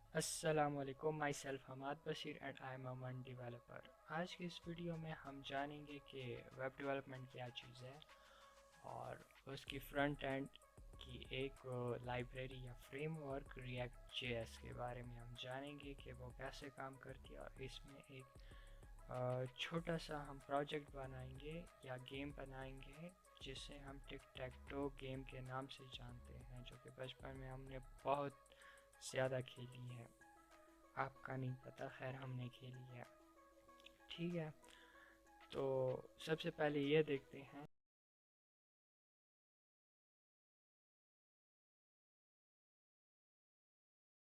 अस्सलामुअलैकुम, my self Hamad Bashir and I am a one developer. आज की इस वीडियो में हम जानेंगे कि वेब डेवलपमेंट क्या चीज़ है और उसकी फ्रंट एंड की एक लाइब्रेरी या फ्रेमवर्क रिएक्ट जेएस के बारे में हम जानेंगे कि वो कैसे काम करती है। और इसमें एक छोटा सा हम प्रोजेक्ट बनाएंगे या गेम बनाएंगे जिसे हम टिक टैक टो गेम के नाम से जानते हैं, जो कि बचपन में हमने बहुत ज़्यादा खेली है। आपका नहीं पता, खैर हमने खेली है। ठीक है, तो सबसे पहले ये देखते हैं।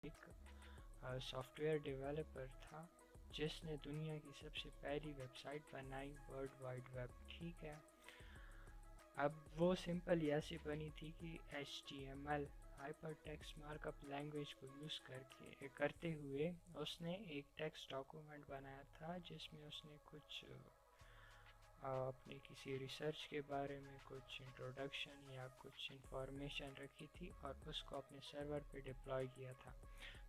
एक सॉफ्टवेयर डेवलपर था जिसने दुनिया की सबसे पहली वेबसाइट बनाई, वर्ल्ड वाइड वेब। ठीक है, अब वो सिंपल ऐसी बनी थी कि HTML hyper text markup language को यूज़ करते हुए उसने एक टेक्स्ट डॉक्यूमेंट बनाया था जिसमें उसने कुछ अपने किसी रिसर्च के बारे में कुछ इंट्रोडक्शन या कुछ इंफॉर्मेशन रखी थी और उसको अपने सर्वर पे डिप्लॉय किया था।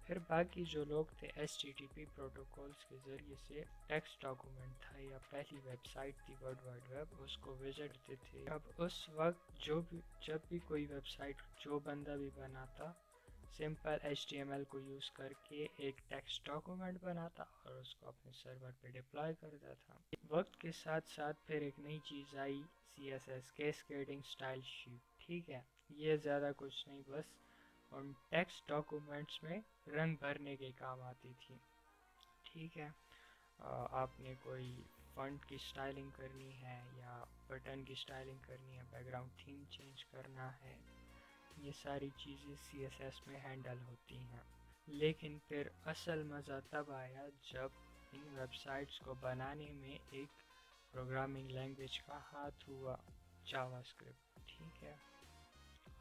फिर बाकी जो लोग थे HTTP प्रोटोकॉल्स के ज़रिए से टेक्स्ट डॉक्यूमेंट था या पहली वेबसाइट थी वर्ल्ड वाइड वेब, उसको विजिट करते थे। अब उस वक्त जब भी कोई वेबसाइट जो बंदा भी बनाता, सिंपल HTML को यूज़ करके एक टेक्स्ट डॉक्यूमेंट बनाता और उसको अपने सर्वर पे डिप्लॉय करता था। वक्त के साथ साथ फिर एक नई चीज़ आई, CSS कैस्केडिंग स्टाइल शीट। ठीक है, ये ज़्यादा कुछ नहीं, बस उन टेक्स्ट डॉक्यूमेंट्स में रंग भरने के काम आती थी। ठीक है, आपने कोई फॉन्ट की स्टाइलिंग करनी है या बटन की स्टाइलिंग करनी है, बैकग्राउंड थीम चेंज करना है, ये सारी चीज़ें CSS में हैंडल होती हैं। लेकिन फिर असल मज़ा तब आया जब इन वेबसाइट्स को बनाने में एक प्रोग्रामिंग लैंग्वेज का हाथ हुआ, जावास्क्रिप्ट। ठीक है,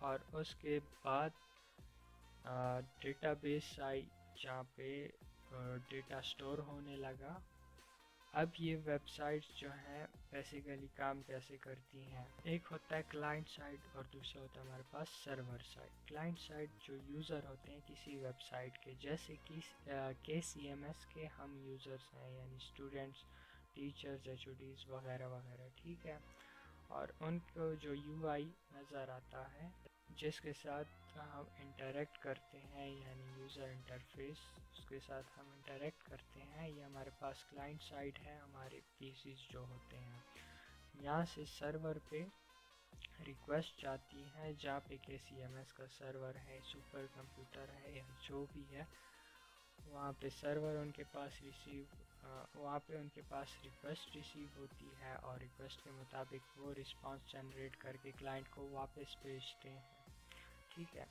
और उसके बाद डेटाबेस आई जहाँ पे डेटा स्टोर होने लगा। अब ये वेबसाइट्स जो हैं बेसिकली काम कैसे करती हैं, एक होता है क्लाइंट साइड और दूसरा होता है हमारे पास सर्वर साइड। क्लाइंट साइड जो यूज़र होते हैं किसी वेबसाइट के, जैसे कि KCMS के हम यूज़र्स हैं, यानी स्टूडेंट्स, टीचर्स, HODs वगैरह वगैरह। ठीक है, और उनको जो UI नज़र आता है जिसके साथ हम इंटरेक्ट करते हैं, यानी यूज़र इंटरफेस, उसके साथ हम इंटरेक्ट करते हैं, ये हमारे पास क्लाइंट साइड है, हमारे पीसीज जो होते हैं। यहाँ से सर्वर पे रिक्वेस्ट जाती है जहाँ पे KCMS का सर्वर है, सुपर कंप्यूटर है या जो भी है, वहाँ पे सर्वर उनके पास वहाँ पे उनके पास रिक्वेस्ट रिसीव होती है और रिक्वेस्ट के मुताबिक वो रिस्पांस जनरेट करके क्लाइंट को वापस भेजते हैं। ठीक है,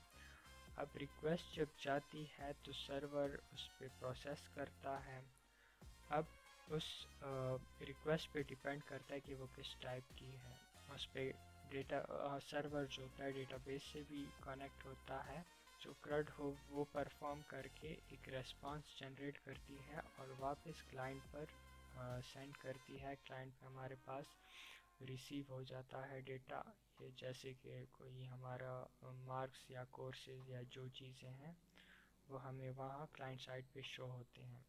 अब रिक्वेस्ट जब जाती है तो सर्वर उस पर प्रोसेस करता है। अब उस रिक्वेस्ट पे डिपेंड करता है कि वो किस टाइप की है। उस पर सर्वर जो होता है डेटाबेस से भी कनेक्ट होता है, जो CRUD हो वो परफॉर्म करके एक रेस्पॉन्स जनरेट करती है और वापस क्लाइंट पर सेंड करती है। क्लाइंट पे हमारे पास रिसीव हो जाता है डेटा, ये जैसे कि कोई हमारा मार्क्स या कोर्सेज या जो चीज़ें हैं वो हमें वहाँ क्लाइंट साइड पे शो होते हैं।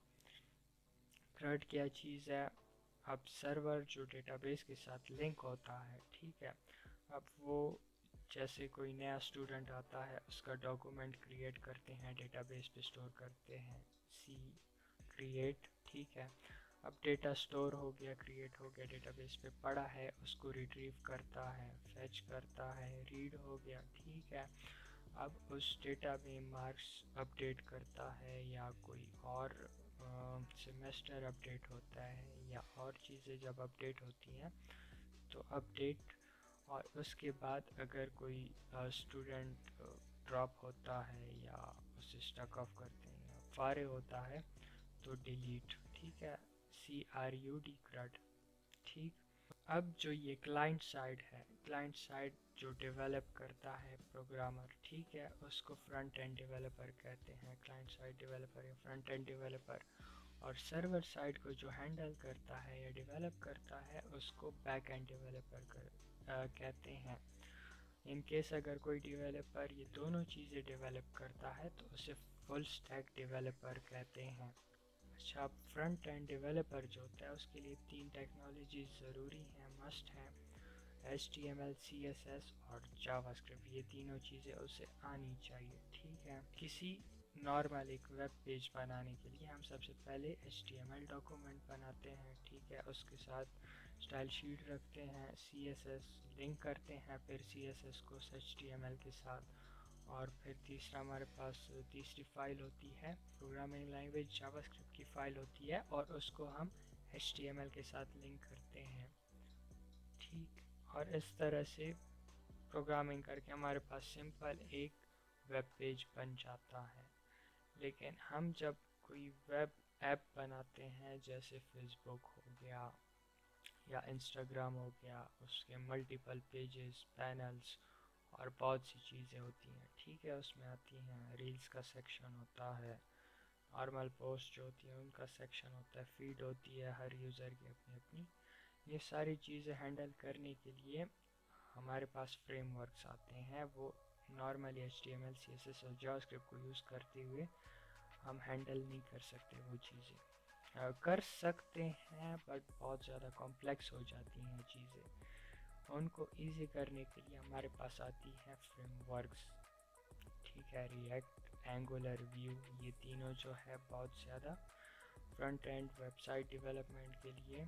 CRUD क्या चीज़ है, अब सर्वर जो डेटाबेस के साथ लिंक होता है। ठीक है, अब वो जैसे कोई नया स्टूडेंट आता है उसका डॉक्यूमेंट क्रिएट करते हैं, डेटाबेस पे स्टोर करते हैं, सी क्रिएट। ठीक है, अब डेटा स्टोर हो गया, क्रिएट हो गया, डेटाबेस पे पड़ा है, उसको रिट्रीव करता है, फेच करता है, रीड हो गया। ठीक है, अब उस डेटा में मार्क्स अपडेट करता है या कोई और सेमेस्टर अपडेट होता है या और चीज़ें जब अपडेट होती हैं तो अपडेट। और उसके बाद अगर कोई स्टूडेंट ड्रॉप होता है या उसे स्टक ऑफ करते हैं या फारे होता है तो डिलीट। ठीक है, CRUD CRUD। ठीक, अब जो ये क्लाइंट साइड है, क्लाइंट साइड जो डेवलप करता है प्रोग्रामर, ठीक है, उसको फ्रंट एंड डेवलपर कहते हैं, क्लाइंट साइड डेवलपर या फ्रंट एंड डेवलपर। और सर्वर साइड को जो हैंडल करता है या डेवलप करता है उसको बैक एंड डेवलपर कहते हैं। इन केस अगर कोई डेवलपर ये दोनों चीज़ें डेवलप करता है तो उसे फुल स्टैक डेवलपर कहते हैं। अच्छा, फ्रंट एंड डेवलपर जो होता है उसके लिए 3 टेक्नोलॉजी ज़रूरी हैं, मस्ट हैं। HTML, CSS और जावास्क्रिप्ट, ये तीनों चीज़ें उसे आनी चाहिए। ठीक है, किसी नॉर्मल एक वेब पेज बनाने के लिए हम सबसे पहले HTML डॉक्यूमेंट बनाते हैं। ठीक है, उसके साथ स्टाइल शीट रखते हैं, CSS लिंक करते हैं, फिर CSS को HTML के साथ, और फिर तीसरा हमारे पास तीसरी फाइल होती है प्रोग्रामिंग लैंग्वेज जावास्क्रिप्ट की फाइल होती है, और उसको हम HTML के साथ लिंक करते हैं। ठीक, और इस तरह से प्रोग्रामिंग करके हमारे पास सिंपल एक वेब पेज बन जाता है। लेकिन हम जब कोई वेब ऐप बनाते हैं, जैसे फेसबुक हो गया या इंस्टाग्राम हो गया, उसके मल्टीपल पेजेस, पैनल्स और बहुत सी चीज़ें होती हैं। ठीक है, उसमें आती हैं, रील्स का सेक्शन होता है, नॉर्मल पोस्ट जो होती है उनका सेक्शन होता है, फीड होती है, हर यूज़र की अपनी अपनी। ये सारी चीज़ें हैंडल करने के लिए हमारे पास फ्रेमवर्क्स आते हैं। वो नॉर्मली HTML, CSS और जावास्क्रिप्ट को यूज़ करते हुए हम हैंडल नहीं कर सकते वो चीज़ें। कर सकते हैं बट बहुत ज़्यादा कॉम्प्लेक्स हो जाती हैं चीज़ें। उनको इजी करने के लिए हमारे पास आती हैं फ्रेमवर्क्स। ठीक है, रिएक्ट, एंगुलर, व्यू, ये तीनों जो है बहुत ज़्यादा फ्रंट एंड वेबसाइट डेवलपमेंट के लिए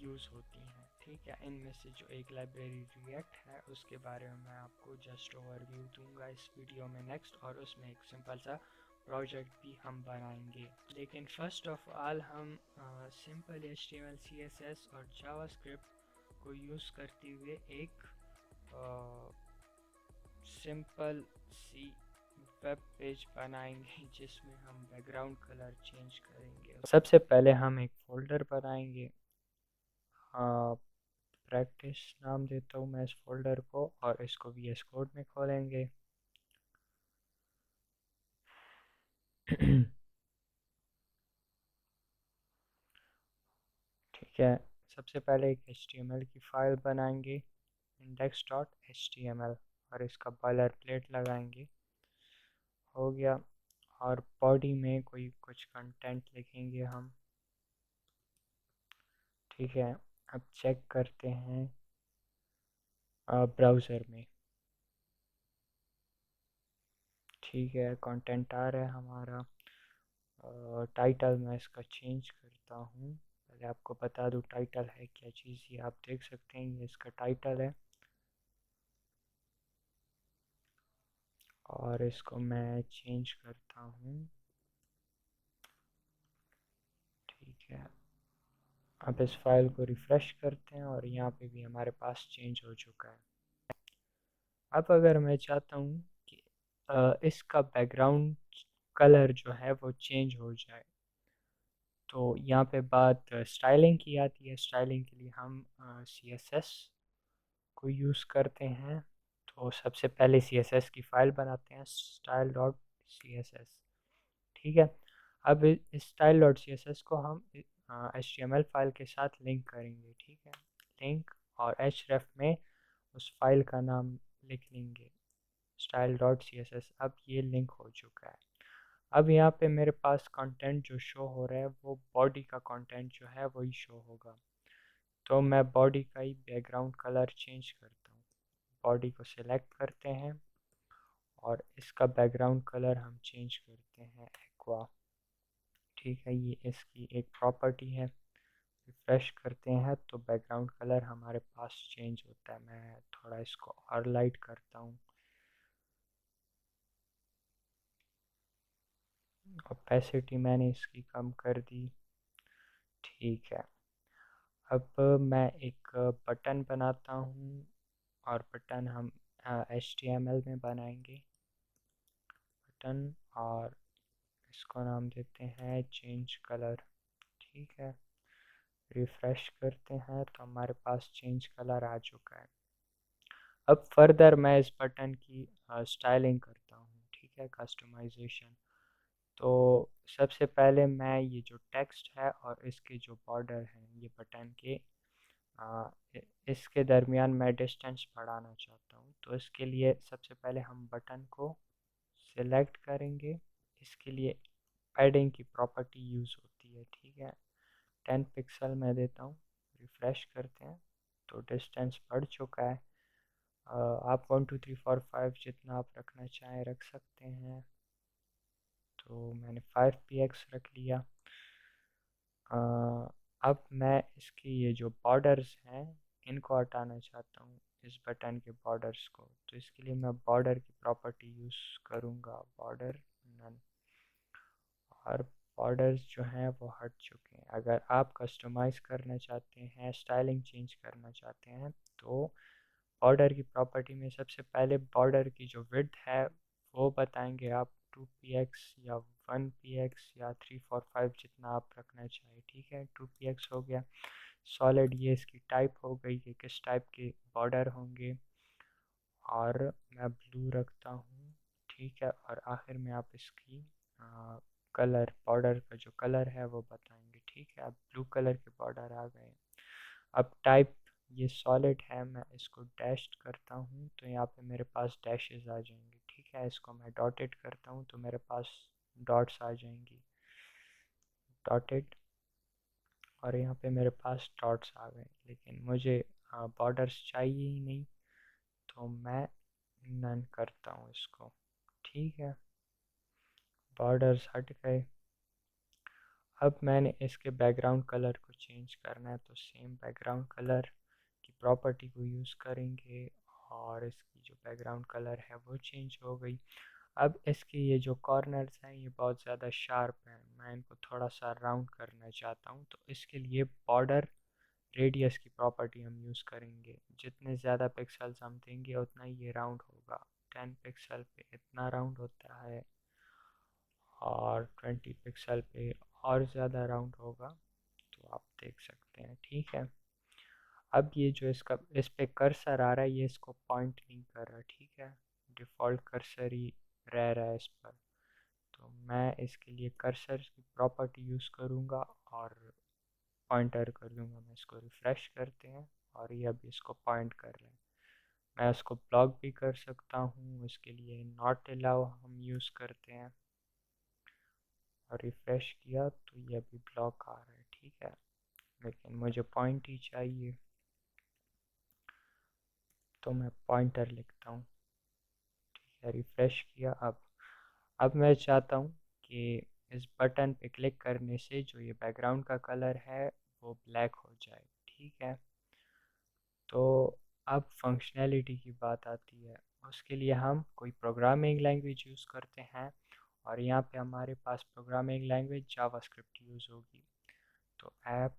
यूज़ होती हैं। ठीक है, इनमें से जो एक लाइब्रेरी रिएक्ट है उसके बारे में मैं आपको जस्ट ओवरव्यू दूंगा इस वीडियो में नेक्स्ट, और उसमें एक सिंपल सा प्रोजेक्ट भी हम बनाएंगे। लेकिन फर्स्ट ऑफ ऑल हम सिंपल HTML, CSS और जावास्क्रिप्ट को यूज़ करते हुए एक सिंपल सी वेब पेज बनाएंगे जिसमें हम बैकग्राउंड कलर चेंज करेंगे। सबसे पहले हम एक फोल्डर बनाएंगे, प्रैक्टिस नाम देता हूँ मैं इस फोल्डर को, और इसको VS कोड में खोलेंगे। ठीक है, सबसे पहले एक HTML की फाइल बनाएंगे, index.html, और इसका बॉयलर प्लेट लगाएंगे। हो गया, और बॉडी में कोई कुछ कंटेंट लिखेंगे हम। ठीक है, अब चेक करते हैं ब्राउज़र में। ठीक है, कंटेंट आ रहा है हमारा। टाइटल मैं इसका चेंज करता हूँ। पहले आपको बता दूँ टाइटल है क्या चीज़, ये आप देख सकते हैं, ये इसका टाइटल है, और इसको मैं चेंज करता हूँ। ठीक है, अब इस फाइल को रिफ़्रेश करते हैं और यहाँ पे भी हमारे पास चेंज हो चुका है। अब अगर मैं चाहता हूँ कि इसका बैकग्राउंड कलर जो है वो चेंज हो जाए, तो यहाँ पे बात स्टाइलिंग की आती है। स्टाइलिंग के लिए हम CSS को यूज़ करते हैं। तो सबसे पहले CSS की फ़ाइल बनाते हैं, style.css। ठीक है, अब इस style.css को हम HTML फाइल के साथ लिंक करेंगे। ठीक है, लिंक और href में उस फाइल का नाम लिख लेंगे, style.css। अब ये लिंक हो चुका है। अब यहाँ पे मेरे पास कंटेंट जो शो हो रहा है वो बॉडी का कंटेंट जो है वही शो होगा। तो मैं बॉडी का ही बैकग्राउंड कलर चेंज करता हूँ। बॉडी को सिलेक्ट करते हैं और इसका बैकग्राउंड कलर हम चेंज करते हैं एक्वा। ठीक है, ये इसकी एक प्रॉपर्टी है। रिफ्रेश करते हैं तो बैकग्राउंड कलर हमारे पास चेंज होता है। मैं थोड़ा इसको और लाइट करता हूँ, ओपेसिटी मैंने इसकी कम कर दी। ठीक है, अब मैं एक बटन बनाता हूँ, और बटन हम HTML में बनाएंगे बटन, और इसको नाम देते हैं चेंज कलर। ठीक है, रिफ्रेश करते हैं तो हमारे पास चेंज कलर आ चुका है। अब फर्दर मैं इस बटन की स्टाइलिंग करता हूँ। ठीक है, कस्टमाइजेशन। तो सबसे पहले मैं ये जो टेक्स्ट है और इसके जो बॉर्डर हैं ये बटन के, इसके दरमियान मैं डिस्टेंस बढ़ाना चाहता हूँ। तो इसके लिए सबसे पहले हम बटन को सेलेक्ट करेंगे। इसके लिए पैडिंग की प्रॉपर्टी यूज़ होती है, ठीक है। 10 पिक्सल मैं देता हूँ, रिफ़्रेश करते हैं तो डिस्टेंस बढ़ चुका है। आप 1 2 3 4 5 जितना आप रखना चाहें रख सकते हैं। तो मैंने 5px रख लिया। अब मैं इसकी ये जो बॉर्डर्स हैं इनको हटाना चाहता हूँ, इस बटन के बॉर्डर्स को। तो इसके लिए मैं बॉर्डर की प्रॉपर्टी यूज़ करूँगा, बॉर्डर नन। और बॉर्डर्स जो हैं वो हट चुके हैं। अगर आप कस्टमाइज़ करना चाहते हैं, स्टाइलिंग चेंज करना चाहते हैं, तो बॉर्डर की प्रॉपर्टी में सबसे पहले बॉर्डर की जो विड्थ है वो बताएंगे आप, 2px या 1px या 345 जितना आप रखना चाहिए, ठीक है। 2px हो गया। सॉलिड, ये इसकी टाइप हो गई कि किस टाइप के बॉर्डर होंगे, और मैं ब्लू रखता हूँ, ठीक है। और आखिर में आप इसकी कलर, बॉर्डर का जो कलर है वो बताएंगे, ठीक है। अब ब्लू कलर के बॉर्डर आ गए। अब टाइप ये सॉलिड है, मैं इसको डैश करता हूँ तो यहाँ पे मेरे पास डैशेस आ जाएंगे, ठीक है। इसको मैं डॉटेड करता हूँ तो मेरे पास डॉट्स आ जाएंगी, डॉटेड। और यहाँ पे मेरे पास डॉट्स आ गए, लेकिन मुझे बॉर्डर्स चाहिए ही नहीं, तो मैं नन करता हूँ इसको, ठीक है। बॉर्डर्स हट गए। अब मैंने इसके बैकग्राउंड कलर को चेंज करना है, तो सेम बैकग्राउंड कलर की प्रॉपर्टी को यूज़ करेंगे और इसकी जो बैकग्राउंड कलर है वो चेंज हो गई। अब इसके ये जो कॉर्नर्स हैं ये बहुत ज़्यादा शार्प हैं, मैं इनको थोड़ा सा राउंड करना चाहता हूँ। तो इसके लिए बॉर्डर रेडियस की प्रॉपर्टी हम यूज़ करेंगे। जितने ज़्यादा पिक्सल्स हम देंगे उतना ही ये राउंड होगा। 10 पिक्सल पे इतना राउंड होता है और 20 पिक्सल पे और ज़्यादा राउंड होगा, तो आप देख सकते हैं, ठीक है। अब ये जो इसका इस पे कर्सर आ रहा है ये इसको पॉइंट नहीं कर रहा, ठीक है। डिफ़ॉल्ट कर्सर ही रह रहा है इस पर। तो मैं इसके लिए कर्सर की प्रॉपर्टी यूज़ करूँगा और पॉइंटर कर दूँगा। मैं इसको रिफ़्रेश करते हैं और ये अभी इसको पॉइंट कर रहे हैं। मैं इसको ब्लॉक भी कर सकता हूँ, इसके लिए नॉट अलाउ हम यूज़ करते हैं। और रिफ़्रेश किया तो ये अभी ब्लॉक आ रहा है, ठीक है। लेकिन मुझे पॉइंट ही चाहिए, तो मैं पॉइंटर लिखता हूँ, ठीक है। रिफ़्रेश किया। अब मैं चाहता हूँ कि इस बटन पे क्लिक करने से जो ये बैकग्राउंड का कलर है वो ब्लैक हो जाए, ठीक है। तो अब फंक्शनैलिटी की बात आती है, उसके लिए हम कोई प्रोग्रामिंग लैंग्वेज यूज़ करते हैं, और यहाँ पे हमारे पास प्रोग्रामिंग लैंग्वेज जावास्क्रिप्ट यूज़ होगी। तो ऐप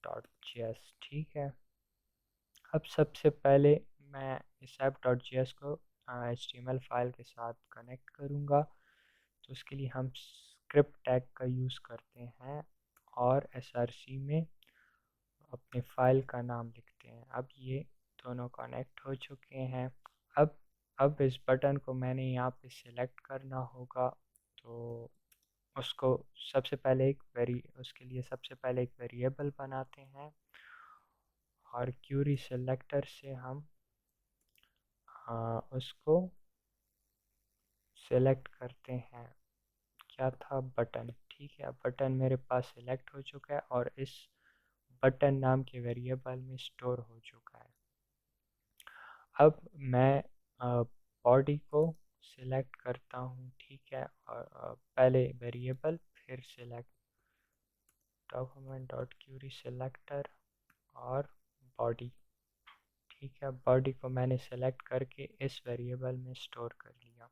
डॉट जी एस, ठीक है। अब सबसे पहले मैं इस ऐप डॉट जी एस को H T M L file के साथ कनेक्ट करूँगा। तो उसके लिए हम स्क्रिप्ट टैग का यूज़ करते हैं और एस आर सी में अपने फाइल का नाम लिखते हैं। अब ये दोनों कनेक्ट हो चुके हैं। अब अब इस बटन को मैंने यहाँ पे सिलेक्ट करना होगा, तो उसको सबसे पहले उसके लिए सबसे पहले एक वेरिएबल बनाते हैं, और क्यूरी सेलेक्टर से हम उसको सेलेक्ट करते हैं। क्या था? बटन, ठीक है। बटन मेरे पास सिलेक्ट हो चुका है और इस बटन नाम के वेरिएबल में स्टोर हो चुका है। अब मैं बॉडी को सिलेक्ट करता हूँ, ठीक है। और पहले वेरिएबल फिर select, document dot Curie selector और बॉडी, ठीक है। बॉडी को मैंने सेलेक्ट करके इस वेरिएबल में स्टोर कर लिया।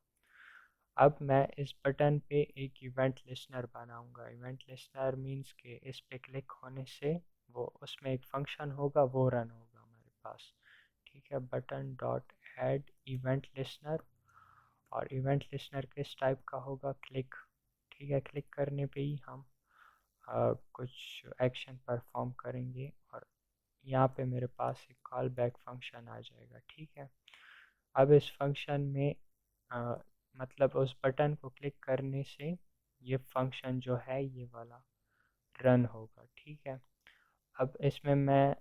अब मैं इस बटन पे एक इवेंट लिस्टनर बनाऊंगा। इवेंट लिस्टनर मीन्स के इस पे क्लिक होने से वो उसमें एक फंक्शन होगा, वो रन होगा हमारे पास, ठीक है। Button dot add event listener, और इवेंट लिस्टनर किस टाइप का होगा? क्लिक, ठीक है। क्लिक करने पे ही हम कुछ एक्शन परफॉर्म करेंगे और यहाँ पे मेरे पास एक कॉल बैक फंक्शन आ जाएगा, ठीक है। अब इस फंक्शन में अ, मतलब उस बटन को क्लिक करने से ये फंक्शन जो है ये वाला रन होगा, ठीक है। अब इसमें मैं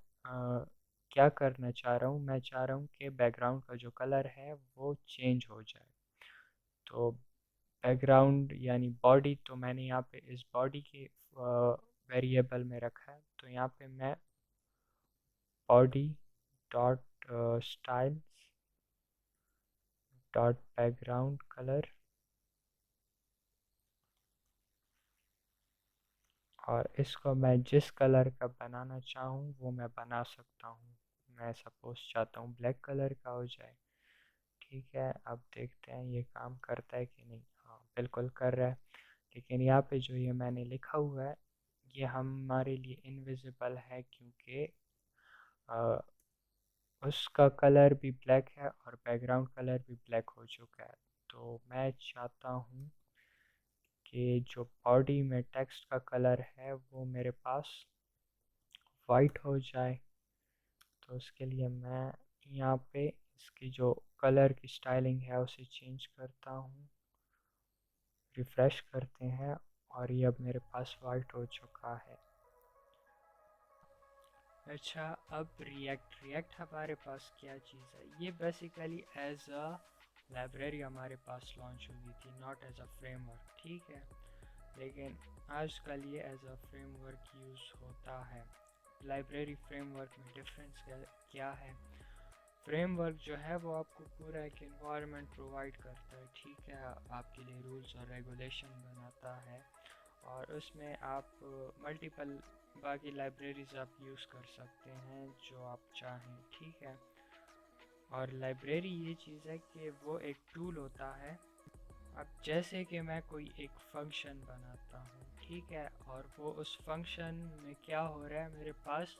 क्या करना चाह रहा हूँ, मैं चाह रहा हूँ कि बैकग्राउंड का जो कलर है वो चेंज हो जाए। तो बैकग्राउंड यानी बॉडी, तो मैंने यहाँ पे इस बॉडी के वेरिएबल में रखा है। तो यहाँ पे मैं body dot style dot background colour, और इसको मैं जिस कलर का बनाना चाहूँ वो मैं बना सकता हूँ। मैं सपोज चाहता हूँ ब्लैक कलर का हो जाए। ठीक है, अब देखते हैं ये काम करता है कि नहीं। हाँ, बिल्कुल कर रहा है। लेकिन यहाँ पे जो ये मैंने लिखा हुआ है ये हमारे लिए इनविजिबल है, क्योंकि उसका कलर भी ब्लैक है और बैकग्राउंड कलर भी ब्लैक हो चुका है। तो मैं चाहता हूँ कि जो बॉडी में टेक्स्ट का कलर है वो मेरे पास वाइट हो जाए। तो उसके लिए मैं यहाँ पे इसकी जो कलर की स्टाइलिंग है उसे चेंज करता हूँ, रिफ़्रेश करते हैं, और ये अब मेरे पास वाइट हो चुका है। अच्छा, अब रिएक्ट हमारे पास क्या चीज़ है? ये बेसिकली एज अ लाइब्रेरी हमारे पास लॉन्च हुई थी, नॉट एज अ फ्रेमवर्क। ठीक है, लेकिन आजकल ये एज अ फ्रेमवर्क यूज़ होता है। लाइब्रेरी फ्रेमवर्क में डिफरेंस क्या है? फ्रेमवर्क जो है वो आपको पूरा एक इन्वायरमेंट प्रोवाइड करता है। ठीक है, आपके लिए रूल्स और रेगुलेशन बनाता है, और उसमें आप मल्टीपल बाकी लाइब्रेरीज आप यूज़ कर सकते हैं जो आप चाहें। ठीक है, और लाइब्रेरी ये चीज़ है कि वो एक टूल होता है। अब जैसे कि मैं कोई एक फंक्शन बनाता हूँ, ठीक है, और वो उस फंक्शन में क्या हो रहा है, मेरे पास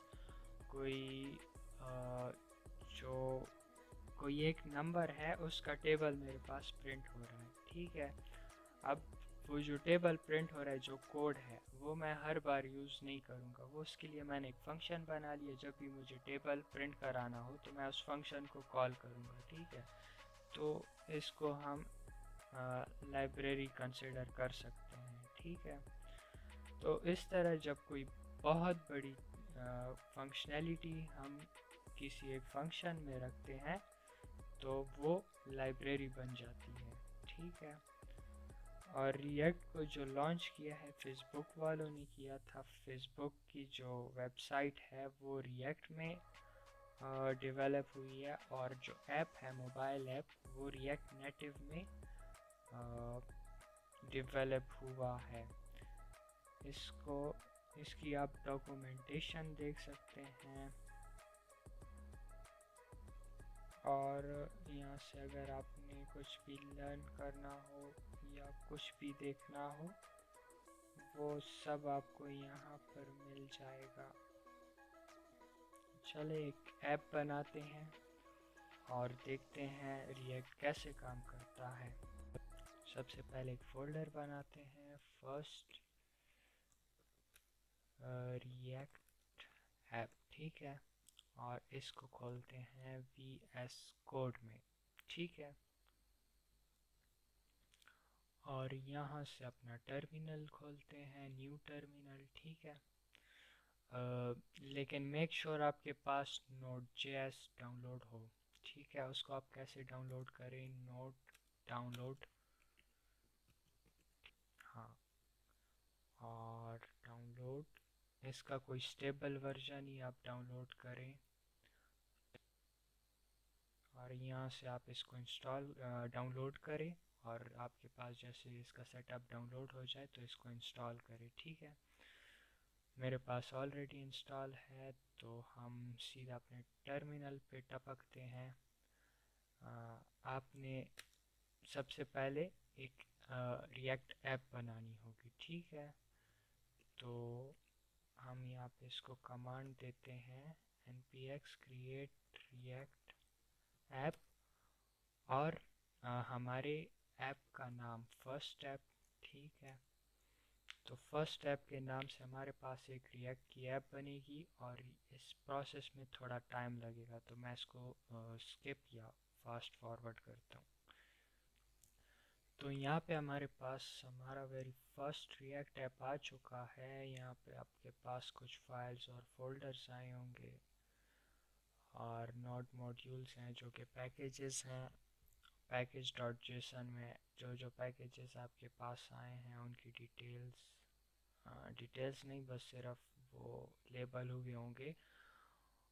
कोई जो कोई एक नंबर है उसका टेबल मेरे पास प्रिंट हो रहा है। ठीक है, अब वो जो टेबल प्रिंट हो रहा है, जो कोड है, वो मैं हर बार यूज़ नहीं करूँगा। वो उसके लिए मैंने एक फ़ंक्शन बना लिया, जब भी मुझे टेबल प्रिंट कराना हो तो मैं उस फंक्शन को कॉल करूँगा। ठीक है, तो इसको हम लाइब्रेरी कंसिडर कर सकते हैं। ठीक है, तो इस तरह जब कोई बहुत बड़ी फंक्शनैलिटी हम किसी एक फंक्शन में रखते हैं तो वो लाइब्रेरी बन जाती है। ठीक है, और रिएक्ट को जो लॉन्च किया है फेसबुक वालों ने किया था। फेसबुक की जो वेबसाइट है वो रिएक्ट में डेवलप हुई है, और जो ऐप है मोबाइल ऐप वो रिएक्ट नेटिव में डेवलप हुआ है। इसको इसकी आप डॉक्यूमेंटेशन देख सकते हैं, और यहाँ से अगर आपने कुछ भी लर्न करना हो या कुछ भी देखना हो वो सब आपको यहाँ पर मिल जाएगा। चले एक ऐप बनाते हैं और देखते हैं रिएक्ट कैसे काम करता है। सबसे पहले एक फोल्डर बनाते हैं, फर्स्ट रिएक्ट ऐप। ठीक है, और इसको खोलते हैं VS कोड में। ठीक है, और यहाँ से अपना टर्मिनल खोलते हैं, न्यू टर्मिनल। ठीक है, लेकिन मेक श्योर आपके पास Node.js डाउनलोड हो। ठीक है, उसको आप कैसे डाउनलोड करें? नोड डाउनलोड, हाँ, और डाउनलोड इसका कोई स्टेबल वर्जन ही आप डाउनलोड करें, और यहाँ से आप इसको इंस्टॉल डाउनलोड करें, और आपके पास जैसे इसका सेटअप डाउनलोड हो जाए तो इसको इंस्टॉल करें। ठीक है, मेरे पास ऑलरेडी इंस्टॉल है, तो हम सीधा अपने टर्मिनल पे टपकते हैं। आपने सबसे पहले एक रिएक्ट ऐप बनानी होगी। ठीक है, तो हम यहाँ पे इसको कमांड देते हैं npx create react ऐप, और हमारे ऐप का नाम फर्स्ट ऐप। ठीक है, तो फर्स्ट ऐप के नाम से हमारे पास एक रिएक्ट की ऐप बनेगी, और इस प्रोसेस में थोड़ा टाइम लगेगा, तो मैं इसको स्किप या फास्ट फॉरवर्ड करता हूँ। तो यहाँ पे हमारे पास हमारा वेरी फर्स्ट रिएक्ट ऐप आ चुका है। यहाँ पे आपके पास कुछ फाइल्स और फोल्डर्स आए होंगे, और नोड मॉड्यूल्स हैं जो कि पैकेजेस हैं, पैकेज डॉट जेसन में जो पैकेजेस आपके पास आए हैं उनकी डिटेल्स नहीं, बस सिर्फ वो लेबल हुए होंगे,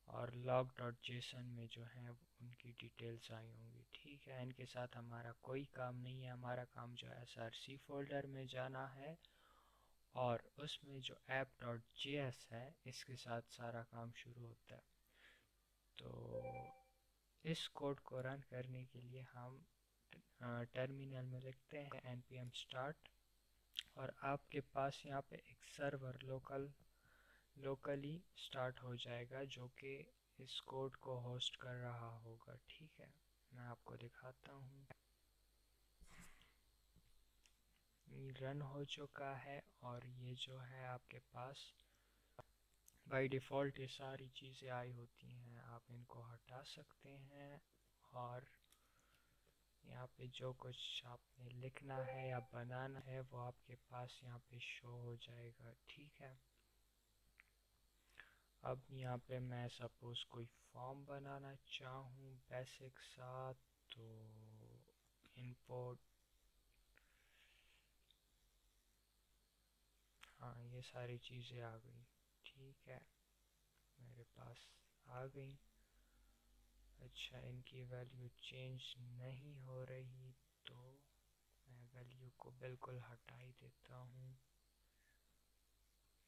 और लॉग डॉट जेसन में जो है उनकी डिटेल्स आई होंगी। ठीक है, इनके साथ हमारा कोई काम नहीं है। हमारा काम जो है src फोल्डर में जाना है और उसमें जो app.js है इसके साथ सारा काम शुरू होता है। तो इस कोड को रन करने के लिए हम टर्मिनल में लिखते हैं npm start, और आपके पास यहाँ पे एक सर्वर लोकली स्टार्ट हो जाएगा जो कि इस कोड को होस्ट कर रहा होगा। ठीक है, मैं आपको दिखाता हूँ। रन हो चुका है और ये जो है आपके पास बाय डिफ़ॉल्ट ये सारी चीज़ें आई होती हैं, आप इनको हटा सकते हैं और यहाँ पे जो कुछ आपने लिखना है या बनाना है वो आपके पास यहाँ पे शो हो जाएगा। ठीक है, अब यहाँ पे मैं सपोज़ कोई फॉर्म बनाना चाहूँ बेसिक सा, तो इंपोर्ट, हाँ ये सारी चीज़ें आ गई। ठीक है, मेरे पास आ गई। अच्छा, इनकी वैल्यू चेंज नहीं हो रही तो मैं वैल्यू को बिल्कुल हटा ही देता हूँ।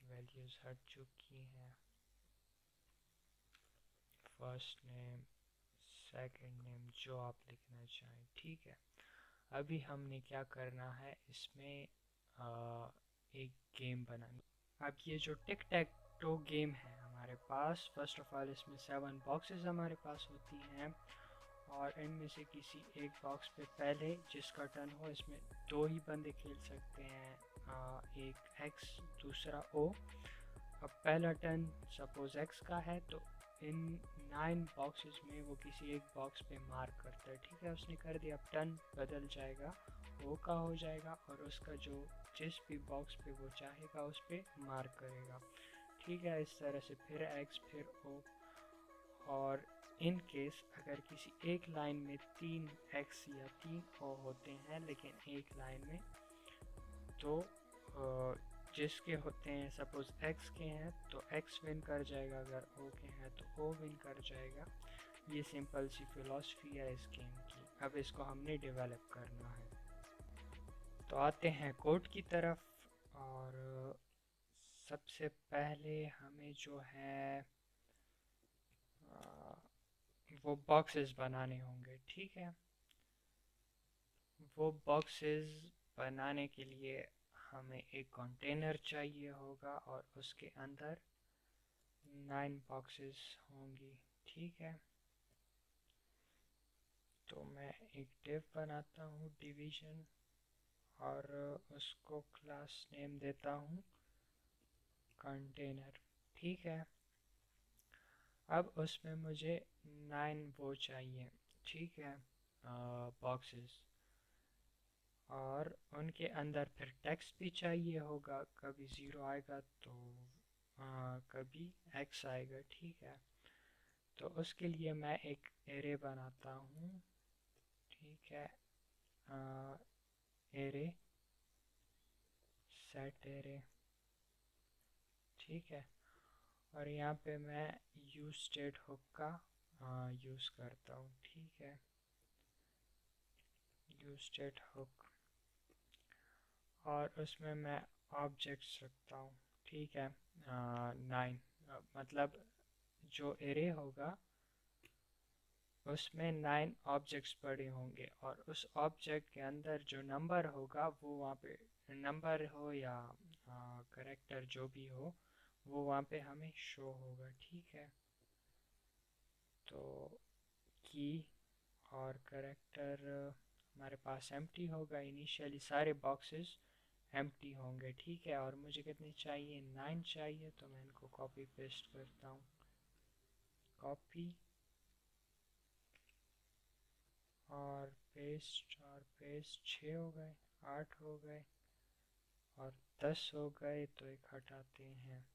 वैल्यूज़ हट चुकी हैं। फर्स्ट नेम, सेकंड नेम, जो आप लिखना चाहें। ठीक है, अभी हमने क्या करना है, इसमें एक गेम बनानी। अब ये जो टिक टैक टो गेम है हमारे पास, फर्स्ट ऑफ ऑल इसमें 7 बॉक्सेस हमारे पास होती हैं और इनमें से किसी एक बॉक्स पे पहले जिसका टर्न हो, इसमें 2 ही बंदे खेल सकते हैं, एक एक्स दूसरा ओ। अब पहला टर्न सपोज एक्स का है तो इन 9 बॉक्सेस में वो किसी एक बॉक्स पे मार्क करता है। ठीक है, उसने कर दिया, अब टर्न बदल जाएगा, ओ का हो जाएगा और उसका जो जिस भी बॉक्स पे वो चाहेगा उस पे मार्क करेगा। ठीक है, इस तरह से फिर एक्स फिर ओ। और इन केस अगर किसी एक लाइन में 3 एक्स या 3 ओ होते हैं लेकिन एक लाइन में, तो जिसके होते हैं सपोज एक्स के हैं तो एक्स विन कर जाएगा, अगर ओ के हैं तो ओ विन कर जाएगा। ये सिंपल सी फिलॉसफी है इस गेम की। अब इसको हमने डेवलप करना है, तो आते हैं कोड की तरफ। और सबसे पहले हमें जो है वो बॉक्सेस बनाने होंगे। ठीक है, वो बॉक्सेस बनाने के लिए हमें एक कंटेनर चाहिए होगा और उसके अंदर 9 बॉक्सेस होंगी। ठीक है, तो मैं एक डिव बनाता हूँ डिवीजन और उसको क्लास नेम देता हूँ कंटेनर। ठीक है, अब उसमें मुझे 9 वो चाहिए। ठीक है, बॉक्सेस, और उनके अंदर फिर टेक्स्ट भी चाहिए होगा, कभी 0 आएगा तो कभी x आएगा। ठीक है, तो उसके लिए मैं एक एरे बनाता हूँ। ठीक है, एरे सेट एरे। ठीक है, और यहाँ पे मैं यूज स्टेट हुक का यूज़ करता हूँ। ठीक है, यूज स्टेट हुक, और उसमें मैं ऑब्जेक्ट्स रखता हूँ। ठीक है, 9, मतलब जो एरे होगा उसमें 9 ऑब्जेक्ट्स पड़े होंगे और उस ऑब्जेक्ट के अंदर जो नंबर होगा वो वहाँ पे, नंबर हो या करेक्टर जो भी हो, वो वहाँ पे हमें शो होगा। ठीक है, तो की और करेक्टर हमारे पास एम्प्टी होगा, इनिशियली सारे बॉक्सेस एम्प्टी होंगे। ठीक है, और मुझे कितने चाहिए, 9 चाहिए, तो मैं इनको कॉपी पेस्ट करता हूँ। कॉपी और पेस्ट 6 हो गए, 8 हो गए और 10 हो गए, तो एक हटाते हैं।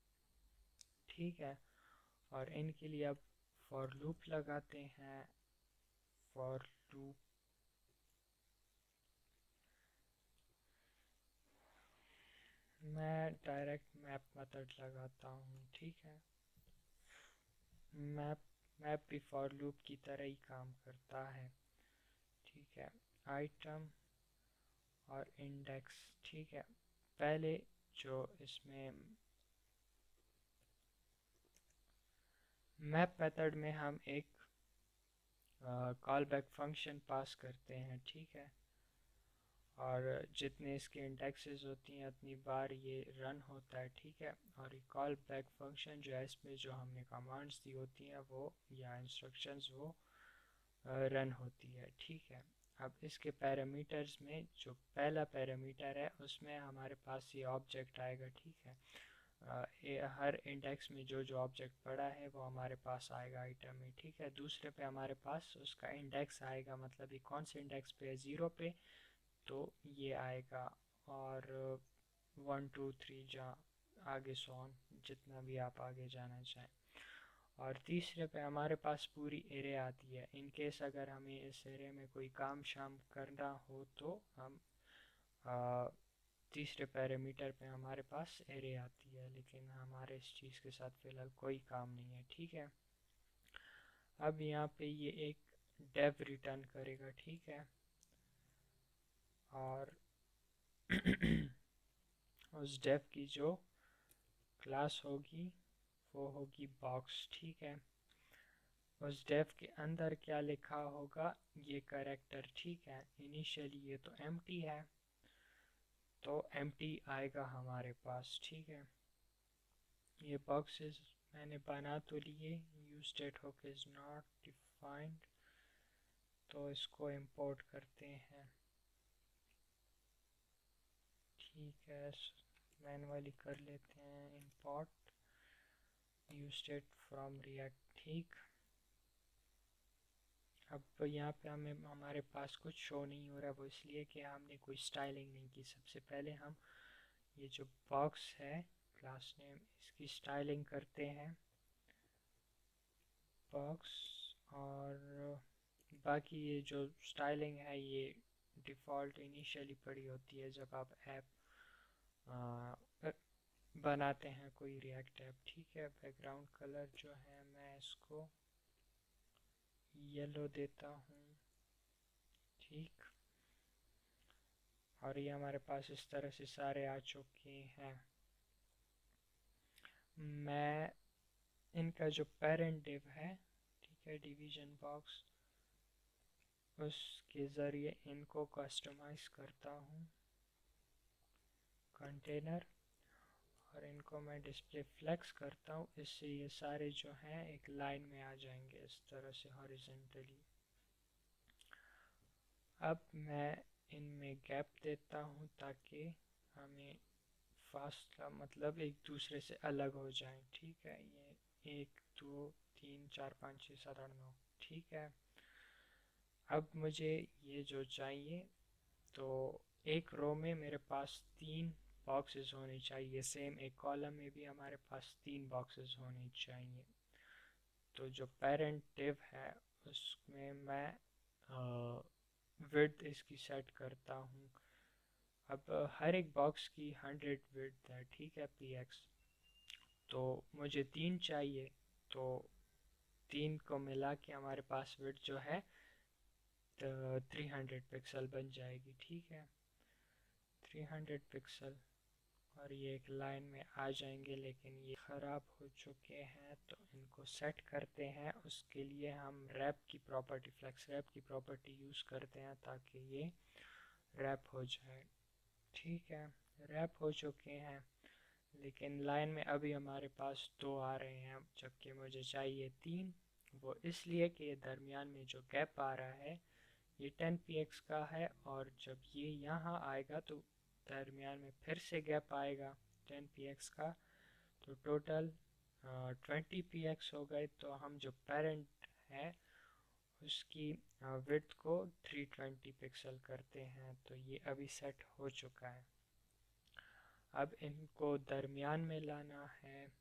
ठीक है, और इनके लिए अब फॉर लूप लगाते हैं। फॉर लूप मैं डायरेक्ट मैप मेथड लगाता हूँ, ठीक है। मैप मैप भी फॉर लूप की तरह ही काम करता है, ठीक है। आइटम और इंडेक्स, ठीक है। पहले जो इसमें मैप मेथड में हम एक कॉल बैक फंक्शन पास करते हैं, ठीक है। और जितने इसके इंडेक्सेस होती हैं उतनी बार ये रन होता है, ठीक है। और ये कॉल बैक फंक्शन जो है इसमें जो हमने कमांड्स दी होती हैं वो या इंस्ट्रक्शंस वो रन होती है, ठीक है। अब इसके पैरामीटर्स में जो पहला पैरामीटर है उसमें हमारे पास ये ऑब्जेक्ट आएगा, ठीक है। हर इंडेक्स में जो जो ऑब्जेक्ट पड़ा है वो हमारे पास आएगा आइटम में, ठीक है। दूसरे पे हमारे पास उसका इंडेक्स आएगा, मतलब ये कौन से इंडेक्स पे है, 0 पे, तो ये आएगा। और 1 2 3 जहाँ आगे सॉन जितना भी आप आगे जाना चाहें। और तीसरे पे हमारे पास पूरी एरे आती है। इन केस अगर हमें इस एरे में कोई काम शाम करना हो तो हम आ, तीसरे पैरामीटर पे हमारे पास एरे आती है, लेकिन हमारे इस चीज़ के साथ फ़िलहाल कोई काम नहीं है, ठीक है। अब यहाँ पे ये एक डेव रिटर्न करेगा, ठीक है। और उस डेव की जो क्लास होगी वो होगी बॉक्स, ठीक है। उस डेव के अंदर क्या लिखा होगा, ये कैरेक्टर, ठीक है। इनिशियली ये तो एम्प्टी है, तो एम्प्टी आएगा हमारे पास, ठीक है। ये बॉक्सेस मैंने बना तो लिए, use state hook is not defined, तो इसको इंपोर्ट करते हैं, ठीक है। मैनुअली कर लेते हैं import use state from react, ठीक। अब यहाँ पे हमें हमारे पास कुछ शो नहीं हो रहा, वो इसलिए कि हमने कोई स्टाइलिंग नहीं की। सबसे पहले हम ये जो बॉक्स है क्लास नेम, इसकी स्टाइलिंग करते हैं बॉक्स। और बाकी ये जो स्टाइलिंग है ये डिफ़ॉल्ट इनिशियली पड़ी होती है जब आप ऐप बनाते हैं कोई रिएक्ट ऐप, ठीक है। बैकग्राउंड कलर जो है मैं इसको येलो देता हूँ, ठीक। और ये हमारे पास इस तरह से सारे आ चुके हैं। मैं इनका जो पेरेंट डिव है, ठीक है, डिवीजन बॉक्स, उसके ज़रिए इनको कस्टमाइज करता हूँ कंटेनर। और इनको मैं डिस्प्ले फ्लेक्स करता हूँ, इससे ये सारे जो हैं एक लाइन में आ जाएंगे इस तरह से हॉरिजॉन्टली। अब मैं इनमें गैप देता हूँ ताकि हमें फासला मतलब एक दूसरे से अलग हो जाए, ठीक है। ये 1 2 3 4 5 6 7 8 9, ठीक है। अब मुझे ये जो चाहिए, तो एक रो में मेरे पास 3 बॉक्सेस होने चाहिए, सेम एक कॉलम में भी हमारे पास 3 बॉक्सेस होने चाहिए। तो जो पेरेंट डिव है उसमें मैं विड्थ इसकी सेट करता हूँ। अब हर एक बॉक्स की 100 विड्थ है, ठीक है, px। तो मुझे 3 चाहिए, तो 3 को मिला के हमारे पास विड्थ जो है तो 300 पिक्सल बन जाएगी, ठीक है। 300 पिक्सल। और ये एक लाइन में आ जाएंगे, लेकिन ये ख़राब हो चुके हैं तो इनको सेट करते हैं। उसके लिए हम रैप की प्रॉपर्टी, फ्लेक्स रैप की प्रॉपर्टी यूज़ करते हैं ताकि ये रैप हो जाए, ठीक है। रैप हो चुके हैं, लेकिन लाइन में अभी हमारे पास 2 आ रहे हैं जबकि मुझे चाहिए 3। वो इसलिए कि ये दरमियान में जो गैप आ रहा है ये 10px का है, और जब ये यहाँ आएगा तो दरमियान में फिर से गैप आएगा 10px का, तो टोटल 20px हो गए। तो हम जो पेरेंट है उसकी विड्थ को 320 पिक्सल करते हैं, तो ये अभी सेट हो चुका है। अब इनको दरमियान में लाना है।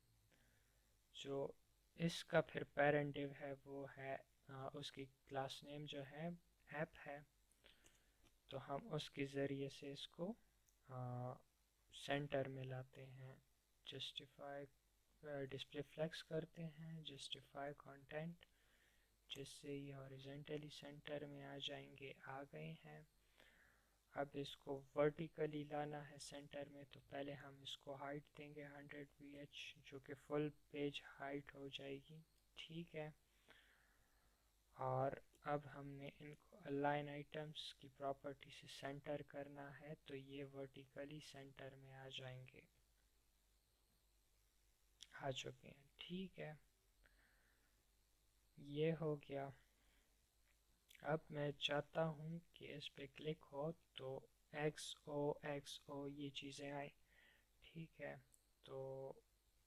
जो इसका फिर पेरेंट डिव है वो है उसकी क्लास नेम जो है ऐप है, तो हम उसके ज़रिए से इसको सेंटर में लाते हैं, जस्टिफाई डिस्प्ले फ्लेक्स करते हैं, जस्टिफाई कंटेंट, जिससे ये हॉरिजॉन्टली सेंटर में आ जाएंगे, आ गए हैं। अब इसको वर्टिकली लाना है सेंटर में, तो पहले हम इसको हाइट देंगे 100 VH, जो कि फुल पेज हाइट हो जाएगी, ठीक है। और अब हमने इनको अलाइन आइटम्स की प्रॉपर्टी से सेंटर करना है, तो ये वर्टिकली सेंटर में आ जाएंगे, आ चुके हैं, ठीक है। ये हो गया। अब मैं चाहता हूँ कि इस पे क्लिक हो तो XO ये चीज़ें आए, ठीक है। तो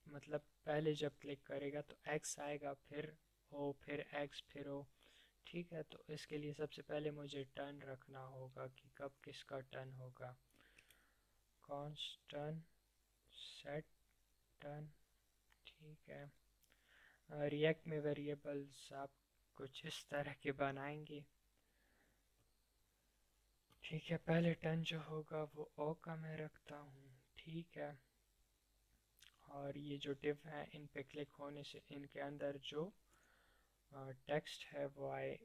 मतलब पहले जब क्लिक करेगा तो X आएगा, फिर O, फिर X, फिर O, ठीक है। तो इसके लिए सबसे पहले मुझे टर्न रखना होगा कि कब किसका टर्न होगा। कॉन्स्टेंट सेट टर्न, ठीक है। रिएक्ट में वेरिएबल्स आप कुछ इस तरह के बनाएंगे, ठीक है। पहले टर्न जो होगा वो O का मैं रखता हूँ, ठीक है। और ये जो डिव है, इन पे क्लिक होने से इनके अंदर जो टेक्स्ट है वो आए,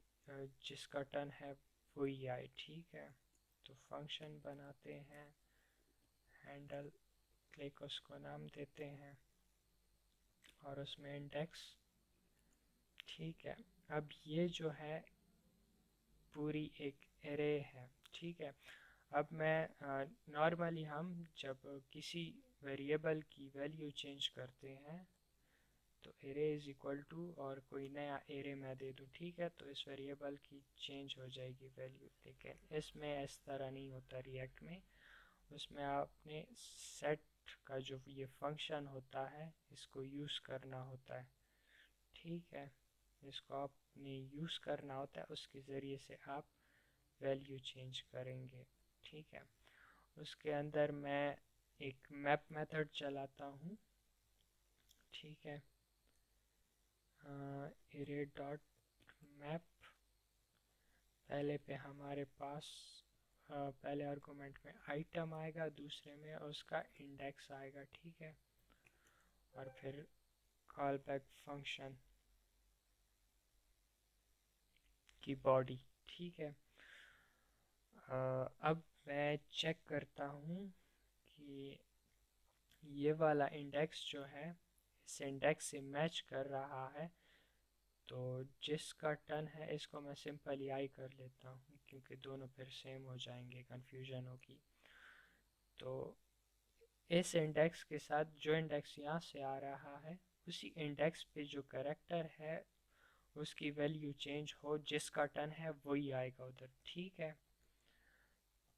जिसका टर्न है वही आए, ठीक है। तो फंक्शन बनाते हैं, हैंडल क्लिक उसको नाम देते हैं और उसमें इंडेक्स, ठीक है। अब ये जो है पूरी एक एरे है, ठीक है। अब मैं नॉर्मली हम जब किसी वेरिएबल की वैल्यू चेंज करते हैं तो एरे इज़ इक्वल टू और कोई नया एरे मैं दे दूँ, ठीक है। तो इस वेरिएबल की चेंज हो जाएगी वैल्यू, लेकिन इसमें इस तरह नहीं होता रिएक्ट में। उसमें आपने सेट का जो ये फंक्शन होता है इसको यूज़ करना होता है, ठीक है। इसको आपने यूज़ करना होता है, उसके ज़रिए से आप वैल्यू चेंज करेंगे, ठीक है। उसके अंदर मैं एक मैप मेथड चलाता हूँ, ठीक है। एरे डॉट मैप, पहले पे हमारे पास पहले आर्गुमेंट में आइटम आएगा, दूसरे में उसका इंडेक्स आएगा, ठीक है। और फिर कॉल बैक फंक्शन की बॉडी, ठीक है। अब मैं चेक करता हूँ कि ये वाला इंडेक्स जो है इस इंडेक्स से मैच कर रहा है। तो जिसका टर्न है इसको मैं सिंपली आई कर लेता हूँ, क्योंकि दोनों फिर सेम हो जाएंगे, कन्फ्यूजन होगी। तो इस इंडेक्स के साथ जो इंडेक्स यहाँ से आ रहा है, उसी इंडेक्स पे जो कैरेक्टर है उसकी वैल्यू चेंज हो, जिसका टर्न है वही आएगा उधर, ठीक है।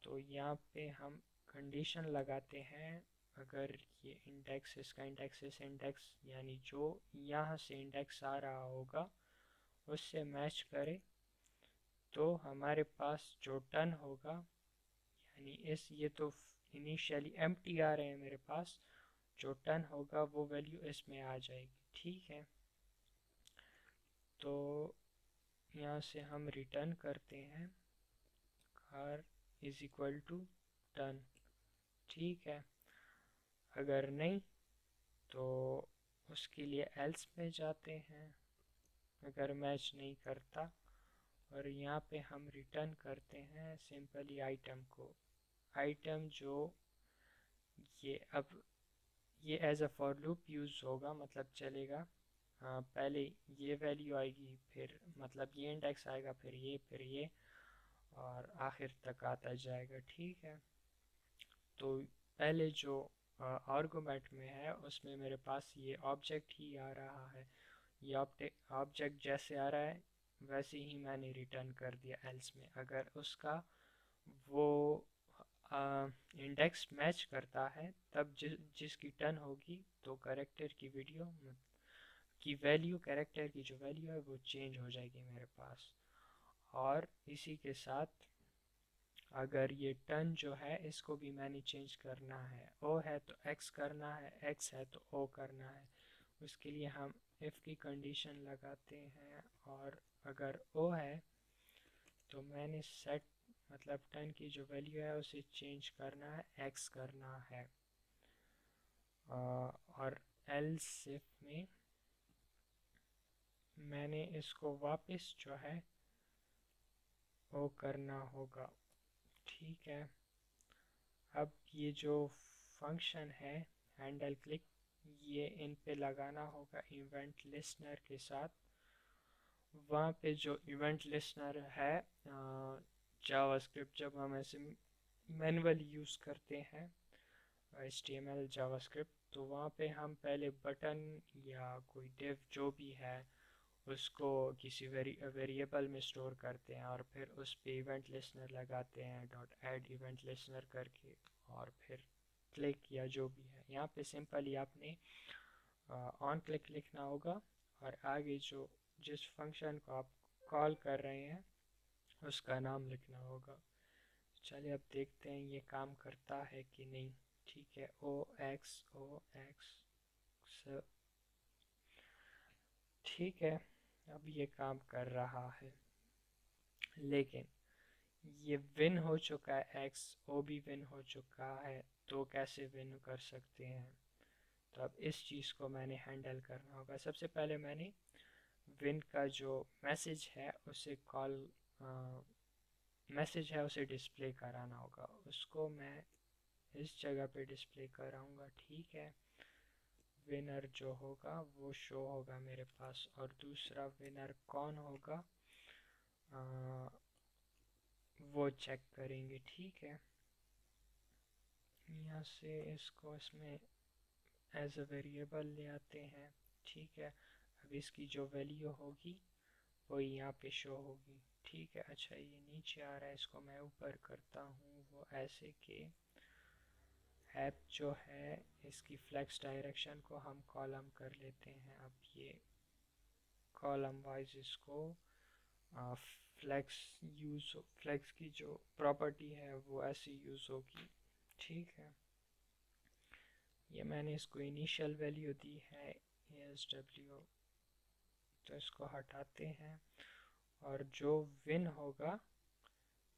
तो यहाँ पे हम कंडीशन लगाते हैं, अगर ये इंडेक्स इसका इंडेक्स इस इंडेक्स यानी जो यहाँ से इंडेक्स आ रहा होगा उससे मैच करे, तो हमारे पास जो टर्न होगा, यानी इस ये तो इनिशियली एम्प्टी आ रहे हैं मेरे पास, जो टर्न होगा वो वैल्यू इसमें आ जाएगी, ठीक है। तो यहाँ से हम रिटर्न करते हैं car is equal to turn, ठीक है। अगर नहीं तो उसके लिए एल्स में जाते हैं, अगर मैच नहीं करता। और यहाँ पे हम रिटर्न करते हैं सिंपली आइटम को, आइटम जो अब ये as a for loop use होगा, मतलब चलेगा। पहले ये वैल्यू आएगी, फिर मतलब ये इंडेक्स आएगा, फिर ये और आखिर तक आता जाएगा, ठीक है। तो पहले जो आर्गुमेंट में है उसमें मेरे पास ये ऑब्जेक्ट ही आ रहा है, ये ऑब्जेक्ट जैसे आ रहा है वैसे ही मैंने रिटर्न कर दिया एल्स में। अगर उसका वो इंडेक्स मैच करता है तब जिसकी टर्न होगी तो कैरेक्टर की वीडियो की वैल्यू, कैरेक्टर की जो वैल्यू है वो चेंज हो जाएगी मेरे पास। और इसी के साथ अगर ये टर्न जो है इसको भी मैंने चेंज करना है, ओ है तो एक्स करना है, एक्स है तो ओ करना है। उसके लिए हम इफ़ की कंडीशन लगाते हैं, और अगर ओ है तो मैंने सेट मतलब टर्न की जो वैल्यू है उसे चेंज करना है, एक्स करना है, और एल्स इफ में मैंने इसको वापस जो है वो करना होगा। ठीक है, अब ये जो फंक्शन है हैंडल क्लिक, ये इन पे लगाना होगा इवेंट लिस्नर के साथ। वहाँ पे जो इवेंट लिस्नर है जावास्क्रिप्ट, जब हम ऐसे मैनुअली यूज़ करते हैं HTML जावास्क्रिप्ट, तो वहाँ पे हम पहले बटन या कोई डिव जो भी है उसको किसी वेरिएबल में स्टोर करते हैं और फिर उस पे इवेंट लिस्नर लगाते हैं डॉट ऐड इवेंट लिस्नर करके, और फिर क्लिक या जो भी है। यहाँ पे सिंपली आपने ऑन क्लिक लिखना होगा और आगे जो जिस फंक्शन को आप कॉल कर रहे हैं उसका नाम लिखना होगा। चलिए अब देखते हैं ये काम करता है कि नहीं। ठीक है, OX ठीक है, अब ये काम कर रहा है, लेकिन ये विन हो चुका है, XO भी विन हो चुका है, तो कैसे विन कर सकते हैं? तो अब इस चीज़ को मैंने हैंडल करना होगा। सबसे पहले मैंने विन का जो मैसेज है उसे मैसेज है उसे डिस्प्ले कराना होगा, उसको मैं इस जगह पे डिस्प्ले कराऊंगा। ठीक है, विनर जो होगा वो शो होगा मेरे पास, और दूसरा विनर कौन होगा वो चेक करेंगे। ठीक है, यहाँ से इसको इसमें एज अ वेरिएबल ले आते हैं। ठीक है, अब इसकी जो वैल्यू होगी वो यहाँ पे शो होगी। ठीक है, अच्छा ये नीचे आ रहा है, इसको मैं ऊपर करता हूँ वो ऐसे कि ऐप जो है इसकी फ्लेक्स डायरेक्शन को हम कॉलम कर लेते हैं। अब ये कॉलम वाइज इसको फ्लेक्स की जो प्रॉपर्टी है वो ऐसे यूज़ होगी। ठीक है, ये मैंने इसको इनिशियल वैल्यू दी है ASW, तो इसको हटाते हैं और जो विन होगा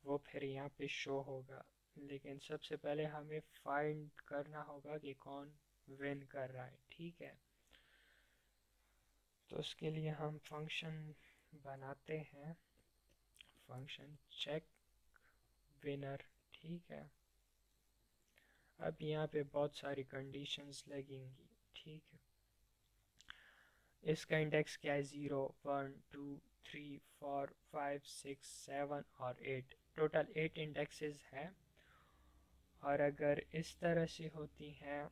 वो फिर यहाँ पे शो होगा। लेकिन सबसे पहले हमें फाइंड करना होगा कि कौन विन कर रहा है। ठीक है, तो उसके लिए हम फंक्शन बनाते हैं, फंक्शन चेक विनर। ठीक है, अब यहाँ पे बहुत सारी कंडीशंस लगेंगी। ठीक है, इसका इंडेक्स क्या है? 0 1 2 3 4 5 6 7 और 8, टोटल 8 इंडेक्सेस हैं। और अगर इस तरह से होती हैं,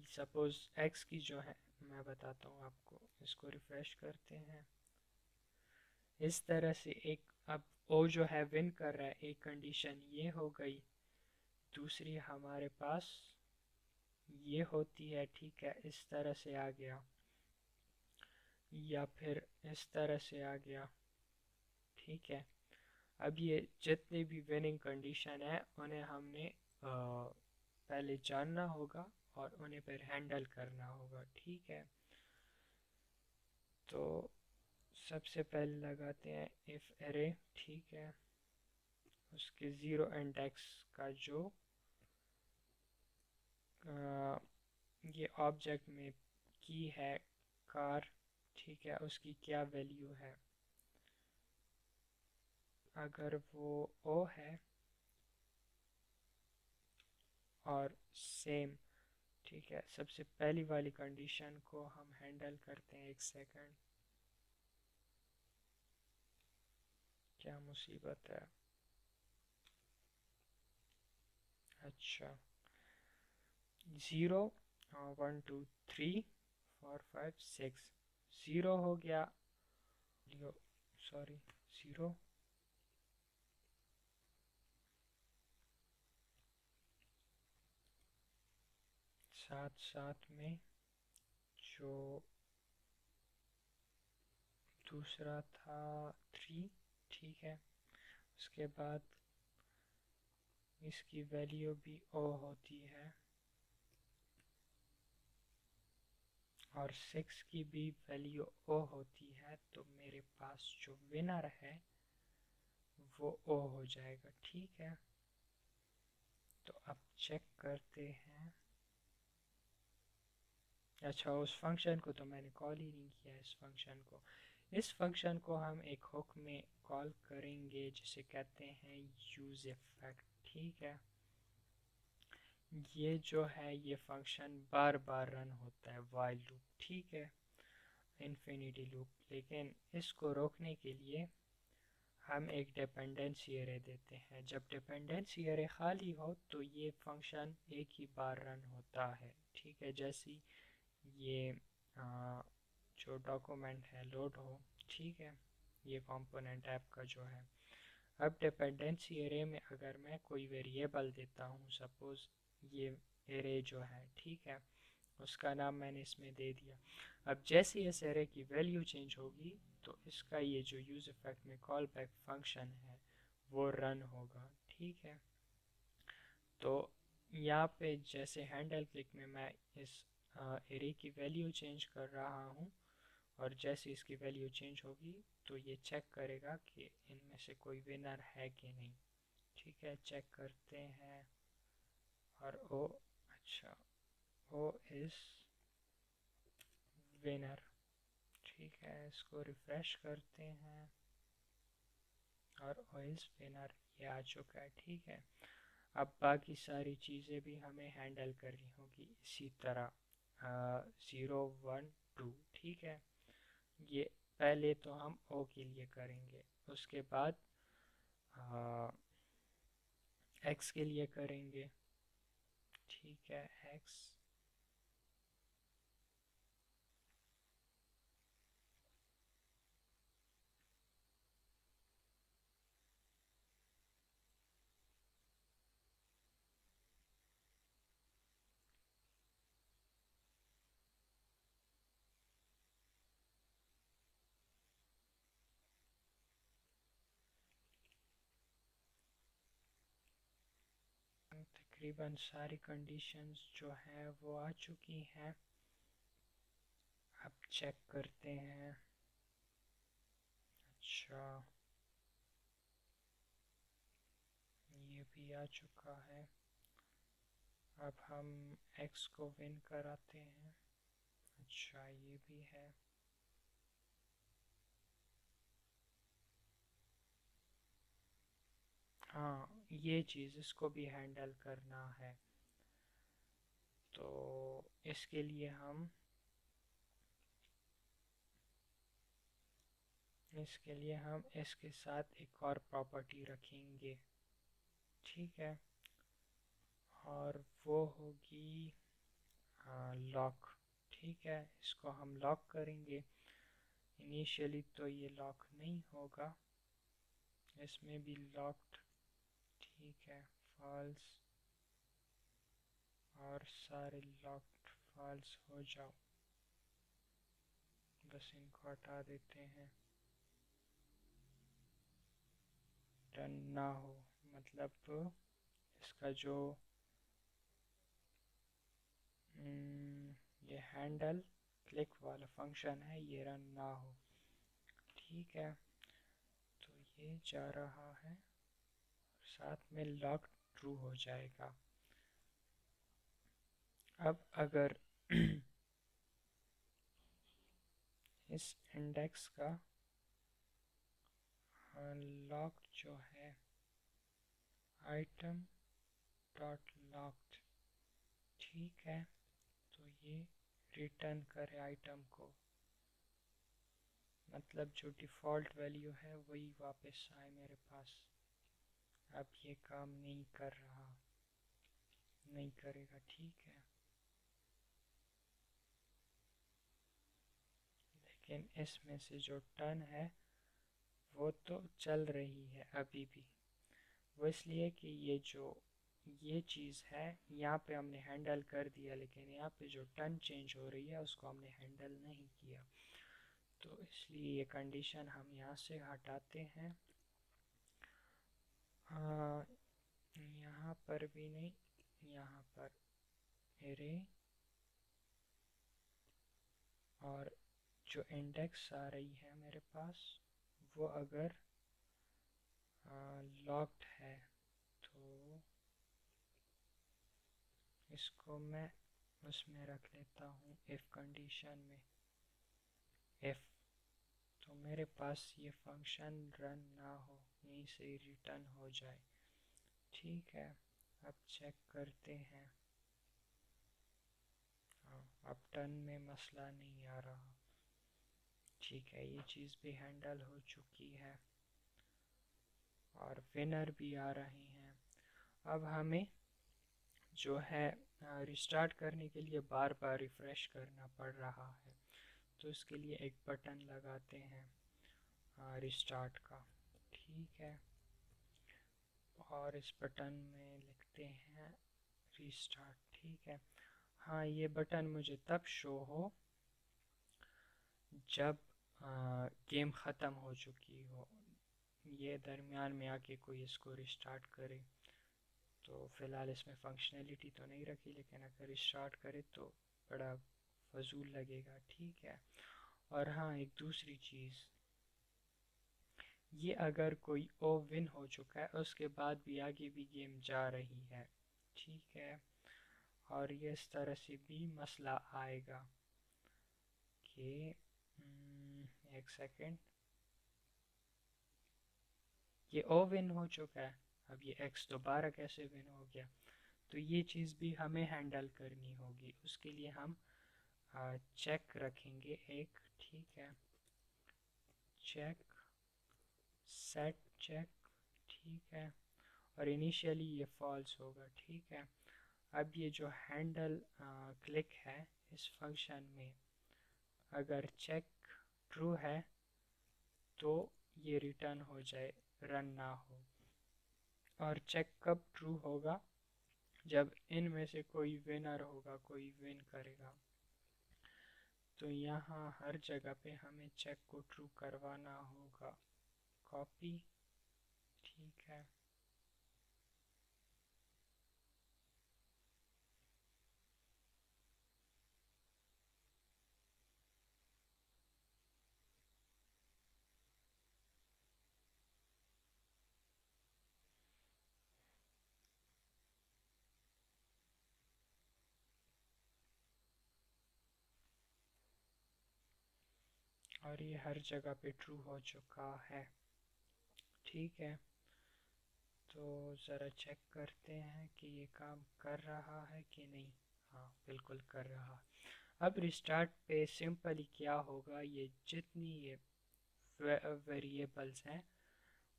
सपोज x की जो है, मैं बताता हूँ आपको, इसको रिफ्रेश करते हैं इस तरह से एक, अब O जो है विन कर रहा है, एक कंडीशन ये हो गई, दूसरी हमारे पास ये होती है। ठीक है, इस तरह से आ गया या फिर इस तरह से आ गया। ठीक है, अब ये जितने भी विनिंग कंडीशन है उन्हें हमने पहले जानना होगा और उन्हें फिर हैंडल करना होगा। ठीक है, तो सबसे पहले लगाते हैं इफ एरे। ठीक है, उसके 0 इंडेक्स का जो ये ऑब्जेक्ट में की है कार, ठीक है, उसकी क्या वैल्यू है। अगर वो O है और सेम, ठीक है, सबसे पहली वाली कंडीशन को हम हैंडल करते हैं। एक सेकंड, क्या मुसीबत है। अच्छा, 0 1 2 3 4 5 6, 0 हो गया, सॉरी 0 साथ साथ में जो दूसरा था 3। ठीक है, उसके बाद इसकी वैल्यू भी O होती है और 6 की भी वैल्यू O होती है, तो मेरे पास जो विनर है वो O हो जाएगा। ठीक है, तो अब चेक करते हैं अच्छा, उस फंक्शन को तो मैंने कॉल ही नहीं किया। इस फंक्शन को हम एक हुक में कॉल करेंगे जिसे कहते हैं यूज इफेक्ट। ठीक है, ये जो है ये फंक्शन बार बार रन होता है, वाइल लूप। ठीक है, इन्फिनिटी लूप। लेकिन इसको रोकने के लिए हम एक डिपेंडेंसी एरे देते हैं। जब डिपेंडेंसी एरे खाली हो तो ये फंक्शन एक ही बार रन होता है। ठीक है, जैसे ये जो डॉक्यूमेंट है लोड हो। ठीक है, ये कंपोनेंट ऐप का जो है। अब डिपेंडेंसी एरे में अगर मैं कोई वेरिएबल देता हूँ, सपोज ये एरे जो है, ठीक है, उसका नाम मैंने इसमें दे दिया। अब जैसे इस एरे की वैल्यू चेंज होगी तो इसका ये जो यूज इफेक्ट में कॉल बैक फंक्शन है वो रन होगा। ठीक है, तो यहाँ पे जैसे हैंडल क्लिक में मैं इस एरे की वैल्यू चेंज कर रहा हूँ, और जैसे इसकी वैल्यू चेंज होगी तो ये चेक करेगा कि इनमें से कोई विनर है कि नहीं। ठीक है, चेक करते हैं। और ओ, अच्छा, ओ इज़ विनर। ठीक है, इसको रिफ्रेश करते हैं और ओइल्स विनर ये आ चुका है। ठीक है, अब बाकी सारी चीज़ें भी हमें हैंडल करनी होगी इसी तरह। 0 1 2। ठीक है, ये पहले तो हम ओ के लिए करेंगे, उसके बाद एक्स के लिए करेंगे। ठीक है, एक्स। तकरीबन सारी कंडीशंस जो हैं वो आ चुकी हैं। अब चेक करते हैं। अच्छा, ये भी आ चुका है। अब हम एक्स को विन कराते हैं। अच्छा, ये भी है। हाँ, ये चीज़ इसको भी हैंडल करना है, तो इसके लिए हम इसके साथ एक और प्रॉपर्टी रखेंगे। ठीक है, और वो होगी लॉक। ठीक है, इसको हम लॉक करेंगे। इनिशियली तो ये लॉक नहीं होगा, इसमें भी लॉक्ड। ठीक है, फॉल्स, और सारे लॉक्ड फॉल्स हो जाओ। बस इनको हटा देते हैं। रन ना हो मतलब इसका जो ये हैंडल क्लिक वाला फंक्शन है ये रन ना हो। ठीक है, तो ये जा रहा है, साथ में लॉक ट्रू हो जाएगा। अब अगर इस इंडेक्स का लॉक जो है आइटम डॉट लॉक्ड, ठीक है, तो ये रिटर्न करे आइटम को, मतलब जो डिफ़ॉल्ट वैल्यू है वही वापस आए मेरे पास। अब ये काम नहीं कर रहा, नहीं करेगा। ठीक है, लेकिन इसमें से जो टर्न है वो तो चल रही है अभी भी। वो इसलिए कि ये चीज़ है यहाँ पे हमने हैंडल कर दिया, लेकिन यहाँ पे जो टर्न चेंज हो रही है उसको हमने हैंडल नहीं किया, तो इसलिए ये कंडीशन हम यहाँ से हटाते हैं। यहाँ पर भी नहीं, यहाँ पर एरे, और जो इंडेक्स आ रही है मेरे पास वो अगर लॉक्ड है तो इसको मैं उसमें रख लेता हूँ इफ़ कंडीशन में इफ़, तो मेरे पास ये फंक्शन रन ना हो, यहीं से ही रिटर्न हो जाए। ठीक है, अब चेक करते हैं। हाँ, अब टर्न में मसला नहीं आ रहा। ठीक है, ये चीज़ भी हैंडल हो चुकी है और विनर भी आ रही हैं। अब हमें जो है रिस्टार्ट करने के लिए बार बार रिफ़्रेश करना पड़ रहा है, तो इसके लिए एक बटन लगाते हैं रिस्टार्ट का। ठीक है, और इस बटन में लिखते हैं रिस्टार्ट। ठीक है, हाँ ये बटन मुझे तब शो हो जब गेम ख़त्म हो चुकी हो, ये दरमियान में आके कोई इसको रिस्टार्ट करे। तो फ़िलहाल इसमें फंक्शनैलिटी तो नहीं रखी, लेकिन अगर रिस्टार्ट करे तो बड़ा फजूल लगेगा। ठीक है, और हाँ एक दूसरी चीज़, ये अगर कोई ओ विन हो चुका है उसके बाद भी आगे भी गेम जा रही है। ठीक है, और ये इस तरह से भी मसला आएगा कि एक सेकेंड, ये ओ विन हो चुका है, अब ये एक्स दोबारा कैसे विन हो गया, तो ये चीज़ भी हमें हैंडल करनी होगी। उसके लिए हम चेक रखेंगे एक। ठीक है, चेक सेट चेक। ठीक है, और इनिशियली ये फॉल्स होगा। ठीक है, अब ये जो हैंडल क्लिक है इस फंक्शन में, अगर चेक ट्रू है तो ये रिटर्न हो जाए, रन ना हो। और चेक कब ट्रू होगा, जब इनमें से कोई विनर होगा, कोई विन करेगा। तो यहाँ हर जगह पे हमें चेक को ट्रू करवाना होगा। कॉपी। ठीक है, और ये हर जगह पे ट्रू हो चुका है। ठीक है, तो ज़रा चेक करते हैं कि ये काम कर रहा है कि नहीं। हाँ बिल्कुल कर रहा। अब रिस्टार्ट पे सिंपली क्या होगा, ये जितनी ये वेरिएबल्स हैं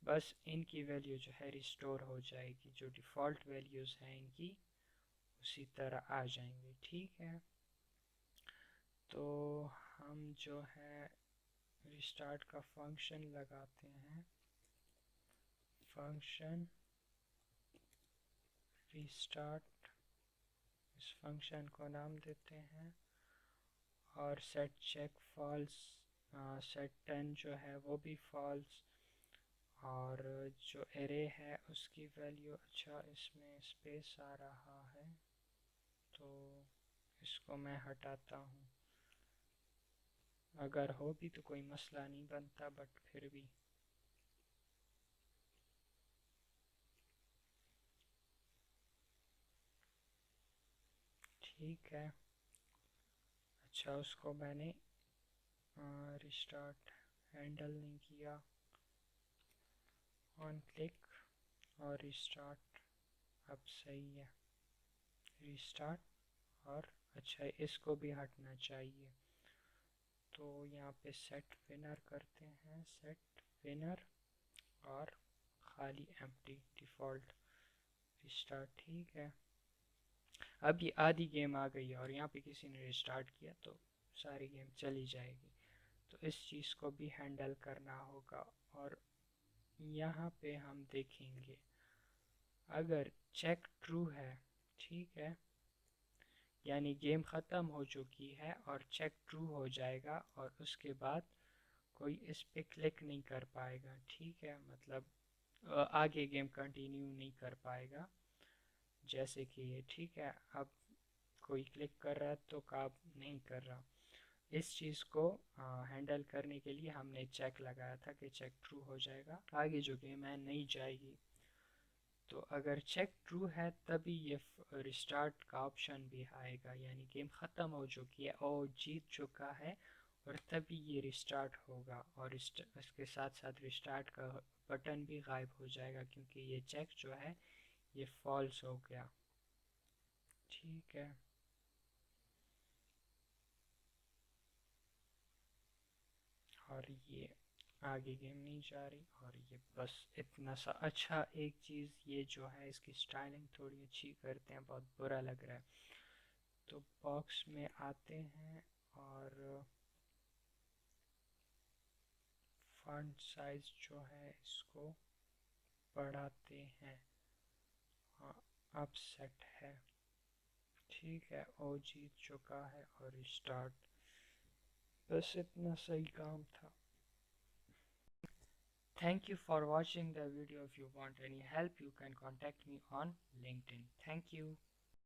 बस इनकी वैल्यू जो है रिस्टोर हो जाएगी, जो डिफ़ॉल्ट वैल्यूज़ हैं इनकी उसी तरह आ जाएंगी। ठीक है, तो हम जो है रिस्टार्ट का फंक्शन लगाते हैं, फंक्शन रिस्टार्ट, इस फंक्शन को नाम देते हैं, और सेट चेक फॉल्स, सेट 10 जो है वो भी फॉल्स, और जो एरे है उसकी वैल्यू, अच्छा इसमें स्पेस आ रहा है तो इसको मैं हटाता हूँ। अगर हो भी तो कोई मसला नहीं बनता, बट फिर भी। ठीक है, अच्छा उसको मैंने रिस्टार्ट हैंडल नहीं किया, ऑन क्लिक और रिस्टार्ट, अब सही है रिस्टार्ट। और अच्छा इसको भी हटना चाहिए, तो यहाँ पे सेट विनर करते हैं, सेट विनर और खाली एम्प्टी डिफ़ॉल्ट रिस्टार्ट। ठीक है, अब ये आधी गेम आ गई है और यहाँ पे किसी ने रिस्टार्ट किया तो सारी गेम चली जाएगी, तो इस चीज़ को भी हैंडल करना होगा। और यहाँ पे हम देखेंगे अगर चेक ट्रू है, ठीक है, यानी गेम ख़त्म हो चुकी है और चेक ट्रू हो जाएगा और उसके बाद कोई इस पे क्लिक नहीं कर पाएगा। ठीक है, मतलब आगे गेम कंटिन्यू नहीं कर पाएगा, जैसे कि ये। ठीक है, अब कोई क्लिक कर रहा है तो काम नहीं कर रहा। इस चीज़ को हैंडल करने के लिए हमने चेक लगाया था कि चेक ट्रू हो जाएगा, आगे जो गेम है नहीं जाएगी। तो अगर चेक ट्रू है तभी ये रिस्टार्ट का ऑप्शन भी आएगा, यानी गेम ख़त्म हो चुकी है और जीत चुका है, और तभी ये रिस्टार्ट होगा। और इसके साथ साथ रिस्टार्ट का बटन भी गायब हो जाएगा, क्योंकि ये चेक जो है ये फॉल्स हो गया। ठीक है, और ये आगे गेम नहीं जा रही, और ये बस इतना सा। अच्छा, एक चीज़ ये जो है इसकी स्टाइलिंग थोड़ी अच्छी करते हैं, बहुत बुरा लग रहा है। तो बॉक्स में आते हैं और फॉन्ट साइज जो है इसको बढ़ाते हैं। हाँ, अब सेट है। ठीक है, ओ जीत चुका है और स्टार्ट। बस इतना सही काम था। Thank you for watching the video. If you want any help, you can contact me on LinkedIn. Thank you.